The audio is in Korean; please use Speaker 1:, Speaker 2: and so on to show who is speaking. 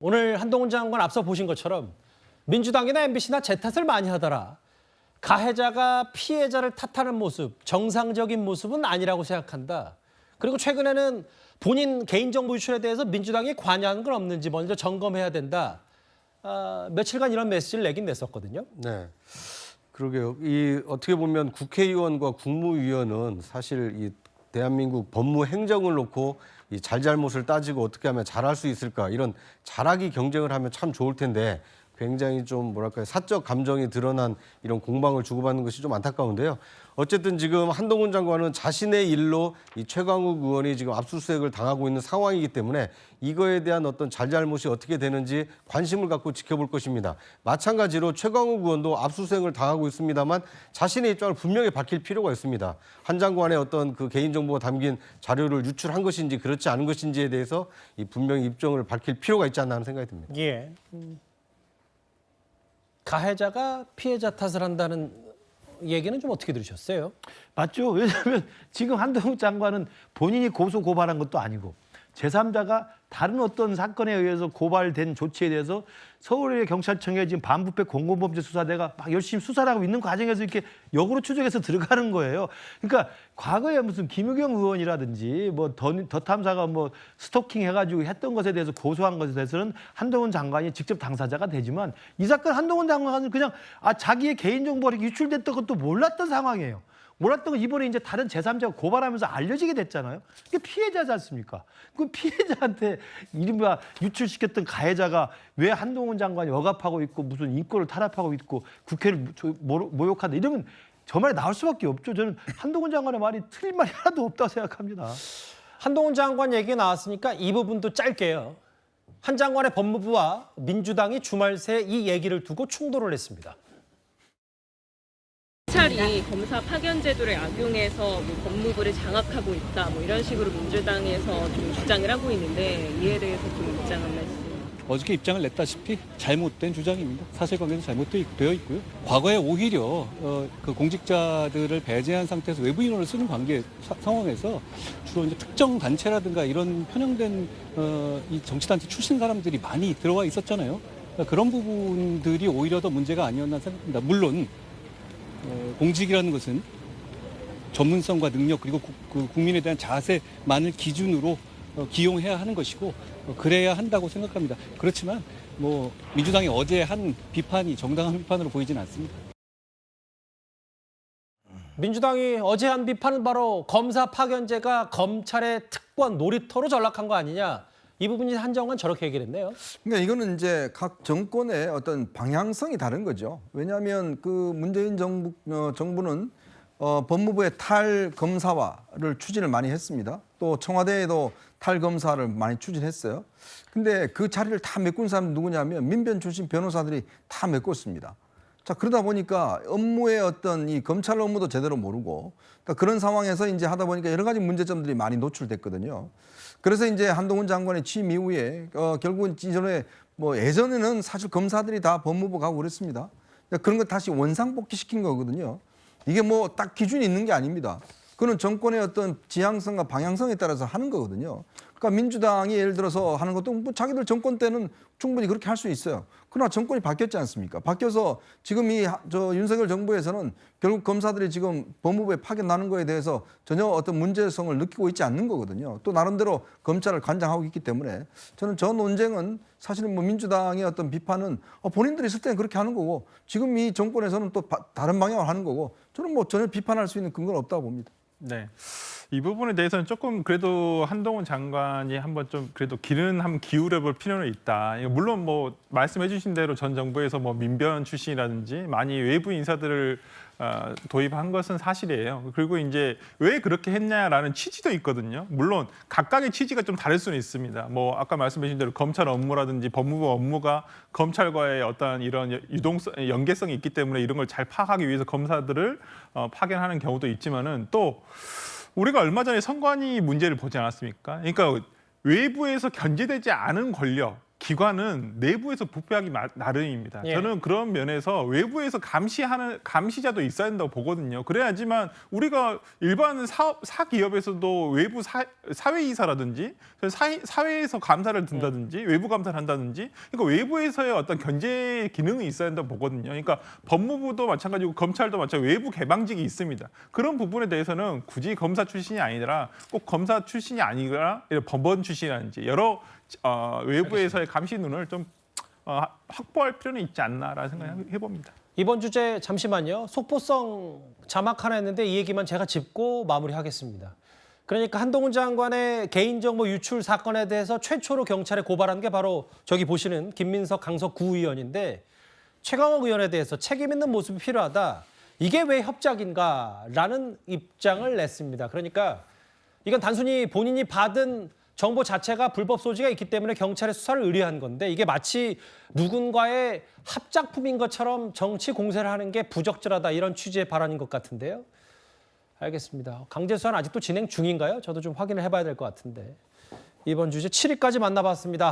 Speaker 1: 오늘 한동훈 장관 앞서 보신 것처럼 민주당이나 MBC나 제 탓을 많이 하더라. 가해자가 피해자를 탓하는 모습, 정상적인 모습은 아니라고 생각한다. 그리고 최근에는 본인 개인정보 유출에 대해서 민주당이 관여하는 건 없는지 먼저 점검해야 된다. 며칠간 이런 메시지를 내긴 냈었거든요.
Speaker 2: 네, 그러게요. 이 어떻게 보면 국회의원과 국무위원은 사실 이 대한민국 법무 행정을 놓고 이 잘잘못을 따지고 어떻게 하면 잘할 수 있을까 이런 잘하기 경쟁을 하면 참 좋을 텐데 굉장히 좀 뭐랄까요 사적 감정이 드러난 이런 공방을 주고받는 것이 좀 안타까운데요. 어쨌든 지금 한동훈 장관은 자신의 일로 이 최강욱 의원이 지금 압수수색을 당하고 있는 상황이기 때문에 이거에 대한 어떤 잘잘못이 어떻게 되는지 관심을 갖고 지켜볼 것입니다. 마찬가지로 최강욱 의원도 압수수색을 당하고 있습니다만 자신의 입장을 분명히 밝힐 필요가 있습니다. 한 장관의 어떤 그 개인정보가 담긴 자료를 유출한 것인지 그렇지 않은 것인지에 대해서 이 분명히 입장을 밝힐 필요가 있지 않나 하는 생각이 듭니다.
Speaker 1: 예. 가해자가 피해자 탓을 한다는 얘기는 좀 어떻게 들으셨어요?
Speaker 3: 맞죠. 왜냐하면 지금 한동훈 장관은 본인이 고소 고발한 것도 아니고 제3자가 다른 어떤 사건에 의해서 고발된 조치에 대해서 서울의 경찰청에 지금 반부패 공공범죄수사대가 막 열심히 수사를 하고 있는 과정에서 이렇게 역으로 추적해서 들어가는 거예요. 그러니까 과거에 무슨 김우경 의원이라든지 뭐 더 탐사가 뭐 스토킹 해가지고 했던 것에 대해서 고소한 것에 대해서는 한동훈 장관이 직접 당사자가 되지만 이 사건 한동훈 장관은 그냥 자기의 개인정보가 이렇게 유출됐던 것도 몰랐던 상황이에요. 몰랐던 건 이번에 이제 다른 제3자가 고발하면서 알려지게 됐잖아요. 이게 피해자지 않습니까? 그 피해자한테 이른바 유출시켰던 가해자가 왜 한동훈 장관이 억압하고 있고 무슨 인권을 탄압하고 있고 국회를 모욕한다 이러면 저 말이 나올 수밖에 없죠. 저는 한동훈 장관의 말이 틀린 말이 하나도 없다고 생각합니다.
Speaker 1: 한동훈 장관 얘기 나왔으니까 이 부분도 짧게요. 한 장관의 법무부와 민주당이 주말 새 이 얘기를 두고 충돌을 했습니다.
Speaker 4: 검찰이 검사 파견 제도를 악용해서 뭐 법무부를 장악하고 있다 뭐 이런 식으로 민주당에서 좀 주장을 하고 있는데 이에 대해서 좀 입장 한 말씀.
Speaker 5: 어저께 입장을 냈다시피 잘못된 주장입니다. 사실관계도 잘못되어 있고요. 과거에 오히려 그 공직자들을 배제한 상태에서 외부 인원을 쓰는 상황에서 주로 이제 특정 단체라든가 이런 편향된 이 정치단체 출신 사람들이 많이 들어와 있었잖아요. 그러니까 그런 부분들이 오히려 더 문제가 아니었나 생각합니다. 물론 공직이라는 것은 전문성과 능력 그리고 국민에 대한 자세만을 기준으로 기용해야 하는 것이고 그래야 한다고 생각합니다. 그렇지만 뭐 민주당이 어제 한 비판이 정당한 비판으로 보이지는 않습니다.
Speaker 1: 민주당이 어제 한 비판은 바로 검사 파견제가 검찰의 특권 놀이터로 전락한 거 아니냐. 이 부분이 한정은 저렇게 얘기를 했네요.
Speaker 6: 그러니까 이거는 이제 각 정권의 어떤 방향성이 다른 거죠. 왜냐하면 그 문재인 정부는 법무부의 탈검사화를 추진을 많이 했습니다. 또 청와대에도 탈검사를 많이 추진했어요. 근데 그 자리를 다 메꾼 사람이 누구냐면 민변 출신 변호사들이 다 메꿨습니다. 자, 그러다 보니까 업무의 어떤 이 검찰 업무도 제대로 모르고 그러니까 그런 상황에서 이제 하다 보니까 여러 가지 문제점들이 많이 노출됐거든요. 그래서 이제 한동훈 장관의 취임 이후에 결국은 예전에는 사실 검사들이 다 법무부 가고 그랬습니다. 그런 거 다시 원상복귀시킨 거거든요. 이게 뭐 딱 기준이 있는 게 아닙니다. 그건 정권의 어떤 지향성과 방향성에 따라서 하는 거거든요. 그러니까 민주당이 예를 들어서 하는 것도 뭐 자기들 정권 때는 충분히 그렇게 할 수 있어요. 그러나 정권이 바뀌었지 않습니까? 바뀌어서 지금 윤석열 정부에서는 결국 검사들이 지금 법무부에 파견나는 거에 대해서 전혀 어떤 문제성을 느끼고 있지 않는 거거든요. 또 나름대로 검찰을 관장하고 있기 때문에 저는 저 논쟁은 사실은 뭐 민주당의 어떤 비판은 본인들이 있을 때는 그렇게 하는 거고 지금 이 정권에서는 또 다른 방향을 하는 거고 저는 뭐 전혀 비판할 수 있는 근거는 없다고 봅니다.
Speaker 7: 네. 이 부분에 대해서는 조금 그래도 한동훈 장관이 한번 좀 그래도 길은 한번 기울여 볼 필요는 있다. 물론 뭐 말씀해 주신 대로 전 정부에서 뭐 민변 출신이라든지 많이 외부 인사들을 도입한 것은 사실이에요. 그리고 이제 왜 그렇게 했냐라는 취지도 있거든요. 물론 각각의 취지가 좀 다를 수는 있습니다. 뭐 아까 말씀해 주신 대로 검찰 업무라든지 법무부 업무가 검찰과의 어떤 이런 연계성이 있기 때문에 이런 걸 잘 파악하기 위해서 검사들을 파견하는 경우도 있지만은 또 우리가 얼마 전에 선관위 문제를 보지 않았습니까? 그러니까 외부에서 견제되지 않은 권력, 기관은 내부에서 부패하기 나름입니다.
Speaker 1: 예.
Speaker 7: 저는 그런 면에서 외부에서 감시하는 감시자도 있어야 된다고 보거든요. 그래야지만 우리가 일반 사기업에서도 외부 사회이사라든지 사회에서 감사를 든다든지 외부 감사를 한다든지 그러니까 외부에서의 어떤 견제 기능이 있어야 된다고 보거든요. 그러니까 법무부도 마찬가지고 검찰도 마찬가지고 외부 개방직이 있습니다. 그런 부분에 대해서는 굳이 검사 출신이 아니라 꼭 검사 출신이 아니라 법원 출신이라든지 여러 외부에서의 감시 눈을 좀 확보할 필요는 있지 않나라는 생각을 해봅니다.
Speaker 1: 이번 주제 잠시만요. 속보성 자막 하나 했는데 이 얘기만 제가 짚고 마무리하겠습니다. 그러니까 한동훈 장관의 개인정보 유출 사건에 대해서 최초로 경찰에 고발한 게 바로 저기 보시는 김민석 강서 구의원인데 최강욱 의원에 대해서 책임 있는 모습이 필요하다. 이게 왜 협작인가라는 입장을 냈습니다. 그러니까 이건 단순히 본인이 받은 정보 자체가 불법 소지가 있기 때문에 경찰에 수사를 의뢰한 건데 이게 마치 누군가의 합작품인 것처럼 정치 공세를 하는 게 부적절하다 이런 취지의 발언인 것 같은데요. 알겠습니다. 강제 수사는 아직도 진행 중인가요? 저도 좀 확인을 해봐야 될 것 같은데. 이번 주제 7위까지 만나봤습니다.